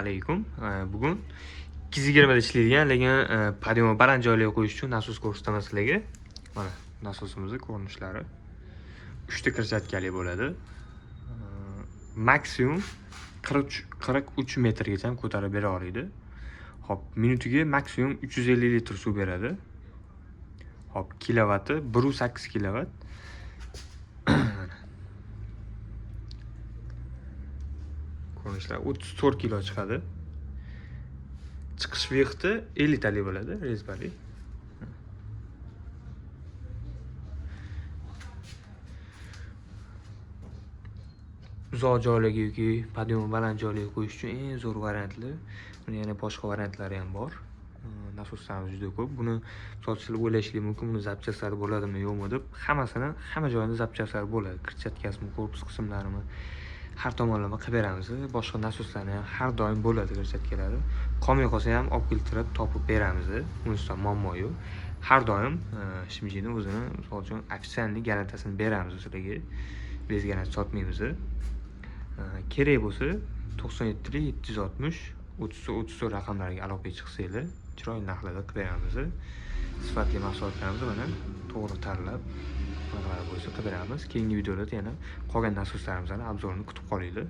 Alaykum. Bugun 220 da ishlaydigan, lekin podiyomni baland joylarga qo'yish uchun nasos ko'rsataman sizlarga. Mana nasosimizni ko'rinishlari 3 ta kirchatkali bo'ladi. Maksimum 43 metrgacha ham ko'tarib bera oladi. Hop, minutiga maksimum 350 litr suv beradi. Hop, kilovati 1.8 kilovat. Ko'rinishlar 34 kilo chiqadi. Chiqish vexti 50 tali bo'ladi, rezbali. Uzoq joylarga yoki podiyom baland joylarga qo'yish uchun eng zo'r variantli. Buni yana boshqa variantlari ham bor. Nasoslarimiz juda ko'p. Buni sotishlar o'ylashinglar mumkin, buni zapchastlari bo'ladimi, yo'qmi deb. Hamma joyida zapchaslari bo'ladi. Kirchatkasimi, korpus qismlarimi har tomonlama qilib beramiz. Boshqa nasoslarni ham har doim bo'ladi kirchatkalari. Qolmay qolsa ham olib keltirib topib beramiz. Bunisidan muammo yo'q. Har doim Shimjini o'zini, misol uchun, ofitsialniy garantasini beramiz sizlarga. Biz garantiya sotmaymiz. Kerak bo'lsa 97 760 34 raqamlariga aloqaga chiqsanglar, chiroyli narxlarda qilib beramiz. Sifatli mahsulotlarimizni mana to'g'ri tanlab, qanaqa bo'lsa qilib beramiz. Keyingi videolarda yana qolgan nasoslarimizning obzorini kutib qolinglar.